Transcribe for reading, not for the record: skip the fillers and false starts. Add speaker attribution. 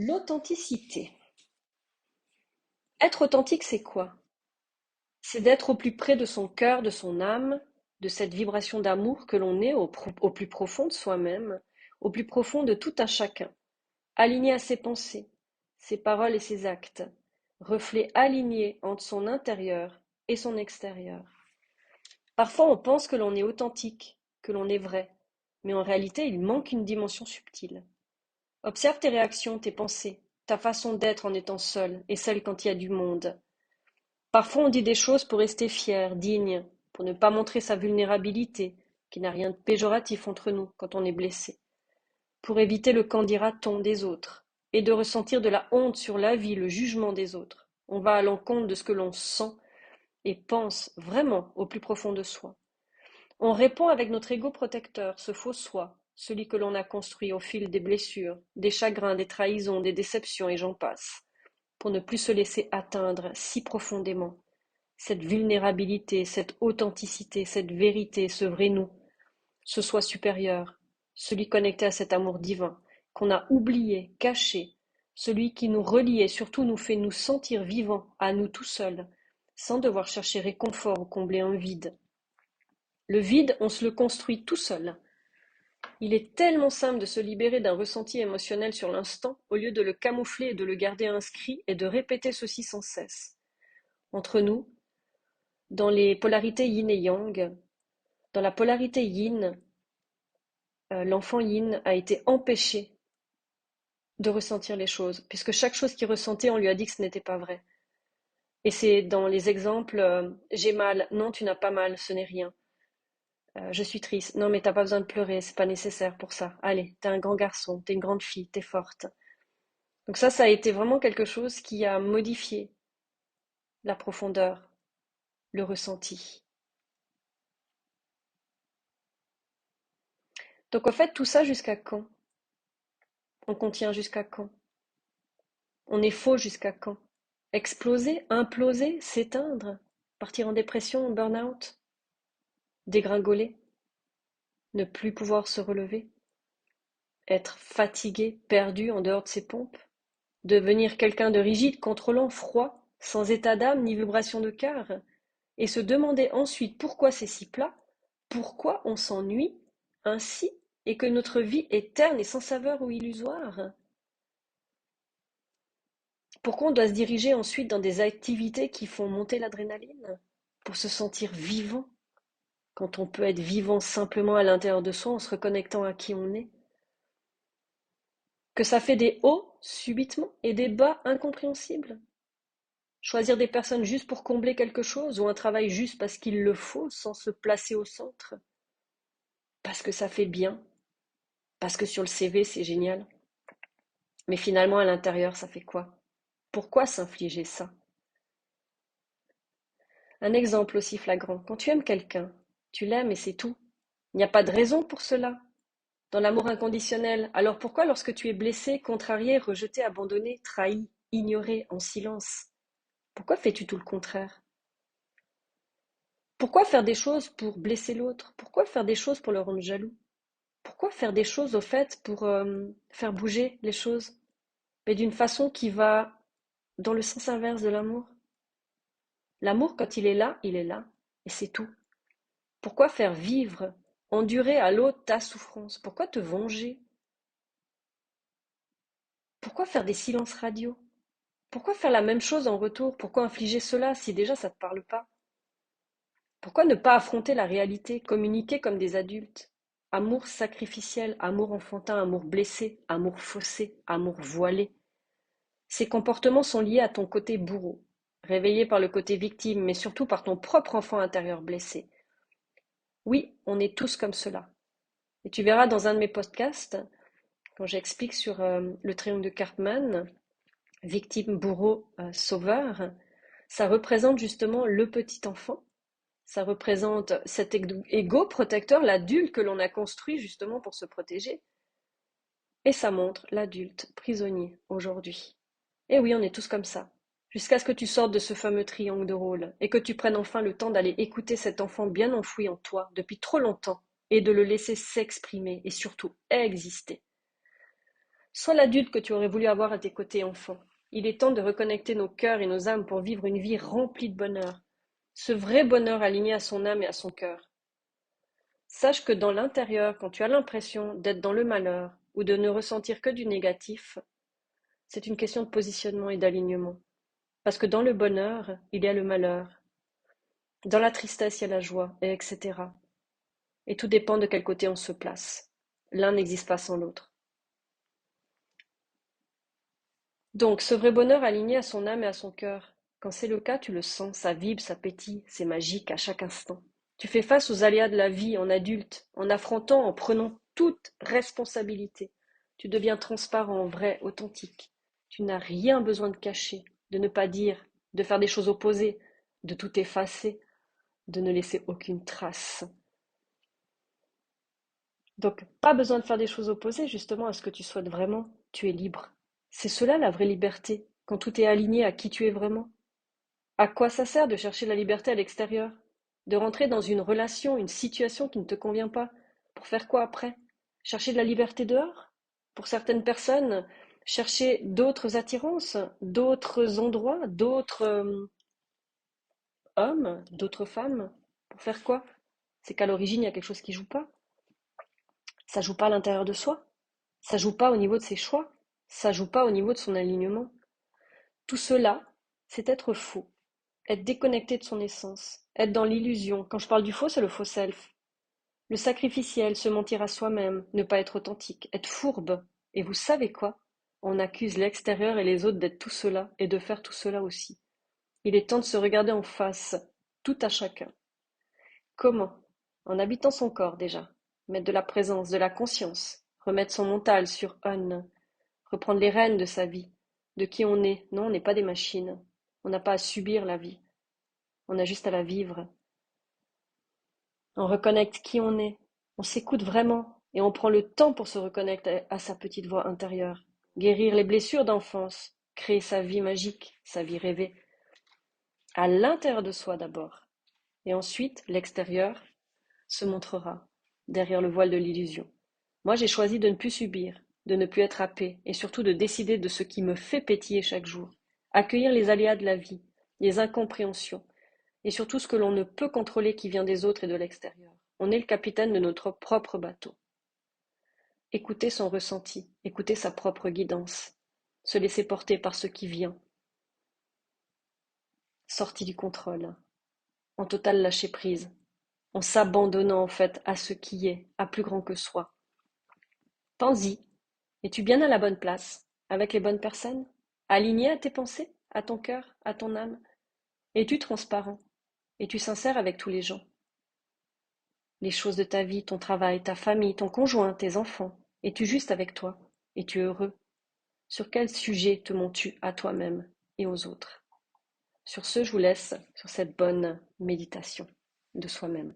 Speaker 1: L'authenticité. Être authentique, c'est quoi? C'est d'être au plus près de son cœur, de son âme, de cette vibration d'amour que l'on est au plus profond de soi-même, au plus profond de tout un chacun, aligné à ses pensées, ses paroles et ses actes, reflet aligné entre son intérieur et son extérieur. Parfois, on pense que l'on est authentique, que l'on est vrai, mais en réalité, il manque une dimension subtile. Observe tes réactions, tes pensées, ta façon d'être en étant seul et celle quand il y a du monde. Parfois on dit des choses pour rester fier, digne, pour ne pas montrer sa vulnérabilité, qui n'a rien de péjoratif entre nous quand on est blessé, pour éviter le qu'en dira-t-on des autres, et de ressentir de la honte sur la vie, le jugement des autres. On va à l'encontre de ce que l'on sent et pense vraiment au plus profond de soi. On répond avec notre ego protecteur, ce faux soi, celui que l'on a construit au fil des blessures, des chagrins, des trahisons, des déceptions et j'en passe, pour ne plus se laisser atteindre si profondément. Cette vulnérabilité, cette authenticité, cette vérité, ce vrai nous, ce soi supérieur, celui connecté à cet amour divin, qu'on a oublié, caché, celui qui nous relie et surtout nous fait nous sentir vivants à nous tout seuls, sans devoir chercher réconfort ou combler un vide. Le vide, on se le construit tout seul. Il est tellement simple de se libérer d'un ressenti émotionnel sur l'instant, au lieu de le camoufler et de le garder inscrit et de répéter ceci sans cesse. Entre nous, dans les polarités yin et yang, dans la polarité yin, l'enfant yin a été empêché de ressentir les choses, puisque chaque chose qu'il ressentait, on lui a dit que ce n'était pas vrai. Et c'est dans les exemples, j'ai mal, non, tu n'as pas mal, ce n'est rien. Je suis triste, non, mais t'as pas besoin de pleurer, c'est pas nécessaire pour ça. Allez, t'es un grand garçon, t'es une grande fille, t'es forte. Donc ça a été vraiment quelque chose qui a modifié la profondeur, le ressenti. Donc en fait, tout ça jusqu'à quand? On contient jusqu'à quand? On est faux jusqu'à quand? Exploser, imploser, s'éteindre, partir en dépression, en burn-out, dégringoler, ne plus pouvoir se relever, être fatigué, perdu en dehors de ses pompes, devenir quelqu'un de rigide, contrôlant, froid, sans état d'âme ni vibration de cœur, et se demander ensuite pourquoi c'est si plat, pourquoi on s'ennuie ainsi, et que notre vie est terne et sans saveur ou illusoire. Pourquoi on doit se diriger ensuite dans des activités qui font monter l'adrénaline? Pour se sentir vivant, quand on peut être vivant simplement à l'intérieur de soi en se reconnectant à qui on est. Que ça fait des hauts subitement et des bas incompréhensibles. Choisir des personnes juste pour combler quelque chose ou un travail juste parce qu'il le faut sans se placer au centre. Parce que ça fait bien. Parce que sur le CV c'est génial. Mais finalement à l'intérieur ça fait quoi? Pourquoi s'infliger ça? Un exemple aussi flagrant. Quand tu aimes quelqu'un, tu l'aimes et c'est tout. Il n'y a pas de raison pour cela. Dans l'amour inconditionnel, alors pourquoi lorsque tu es blessé, contrarié, rejeté, abandonné, trahi, ignoré, en silence, pourquoi fais-tu tout le contraire? Pourquoi faire des choses pour blesser l'autre? Pourquoi faire des choses pour le rendre jaloux? Pourquoi faire des choses au fait pour faire bouger les choses, mais d'une façon qui va dans le sens inverse de l'amour? L'amour, quand il est là, et c'est tout. Pourquoi faire vivre, endurer à l'autre ta souffrance? Pourquoi te venger? Pourquoi faire des silences radio? Pourquoi faire la même chose en retour? Pourquoi infliger cela si déjà ça ne te parle pas? Pourquoi ne pas affronter la réalité, communiquer comme des adultes? Amour sacrificiel, amour enfantin, amour blessé, amour faussé, amour voilé. Ces comportements sont liés à ton côté bourreau, réveillé par le côté victime, mais surtout par ton propre enfant intérieur blessé. Oui, on est tous comme cela. Et tu verras dans un de mes podcasts, quand j'explique sur le triangle de Cartman, victime, bourreau, sauveur, ça représente justement le petit enfant. Ça représente cet ego protecteur, l'adulte que l'on a construit justement pour se protéger. Et ça montre l'adulte prisonnier aujourd'hui. Et oui, on est tous comme ça. Jusqu'à ce que tu sortes de ce fameux triangle de rôle et que tu prennes enfin le temps d'aller écouter cet enfant bien enfoui en toi depuis trop longtemps et de le laisser s'exprimer et surtout exister. Sois l'adulte que tu aurais voulu avoir à tes côtés, enfant. Il est temps de reconnecter nos cœurs et nos âmes pour vivre une vie remplie de bonheur. Ce vrai bonheur aligné à son âme et à son cœur. Sache que dans l'intérieur, quand tu as l'impression d'être dans le malheur ou de ne ressentir que du négatif, c'est une question de positionnement et d'alignement. Parce que dans le bonheur, il y a le malheur. Dans la tristesse, il y a la joie, et etc. Et tout dépend de quel côté on se place. L'un n'existe pas sans l'autre. Donc, ce vrai bonheur aligné à son âme et à son cœur, quand c'est le cas, tu le sens, ça vibre, ça pétille, c'est magique à chaque instant. Tu fais face aux aléas de la vie en adulte, en affrontant, en prenant toute responsabilité. Tu deviens transparent, vrai, authentique. Tu n'as rien besoin de cacher, de ne pas dire, de faire des choses opposées, de tout effacer, de ne laisser aucune trace. Donc, pas besoin de faire des choses opposées justement à ce que tu souhaites vraiment. Tu es libre. C'est cela la vraie liberté, quand tout est aligné à qui tu es vraiment. À quoi ça sert de chercher la liberté à l'extérieur? De rentrer dans une relation, une situation qui ne te convient pas? Pour faire quoi après? Chercher de la liberté dehors? Pour certaines personnes, chercher d'autres attirances, d'autres endroits, d'autres hommes, d'autres femmes? Pour faire quoi? C'est qu'à l'origine, il y a quelque chose qui joue pas. Ça joue pas à l'intérieur de soi. Ça joue pas au niveau de ses choix. Ça joue pas au niveau de son alignement. Tout cela, c'est être faux. Être déconnecté de son essence, être dans l'illusion. Quand je parle du faux, c'est le faux self. Le sacrificiel, se mentir à soi-même, ne pas être authentique, être fourbe. Et vous savez quoi? On accuse l'extérieur et les autres d'être tout cela et de faire tout cela aussi. Il est temps de se regarder en face, tout à chacun. Comment? En habitant son corps déjà, mettre de la présence, de la conscience, remettre son mental sur on, reprendre les rênes de sa vie, de qui on est. Non, on n'est pas des machines. On n'a pas à subir la vie. On a juste à la vivre. On reconnecte qui on est. On s'écoute vraiment et on prend le temps pour se reconnecter à sa petite voix intérieure. Guérir les blessures d'enfance, créer sa vie magique, sa vie rêvée. À l'intérieur de soi d'abord. Et ensuite, l'extérieur se montrera derrière le voile de l'illusion. Moi, j'ai choisi de ne plus subir, de ne plus être happé et surtout de décider de ce qui me fait pétiller chaque jour. Accueillir les aléas de la vie, les incompréhensions, et surtout ce que l'on ne peut contrôler qui vient des autres et de l'extérieur. On est le capitaine de notre propre bateau. Écouter son ressenti, écouter sa propre guidance, se laisser porter par ce qui vient, sorti du contrôle, en total lâcher prise, en s'abandonnant en fait à ce qui est, à plus grand que soi. Pense-y, es-tu bien à la bonne place, avec les bonnes personnes, aligné à tes pensées, à ton cœur, à ton âme? Es-tu transparent? Es-tu sincère avec tous les gens? Les choses de ta vie, ton travail, ta famille, ton conjoint, tes enfants. Es-tu juste avec toi? Es-tu heureux? Sur quel sujet te mens-tu à toi-même et aux autres? Sur ce, je vous laisse sur cette bonne méditation de soi-même.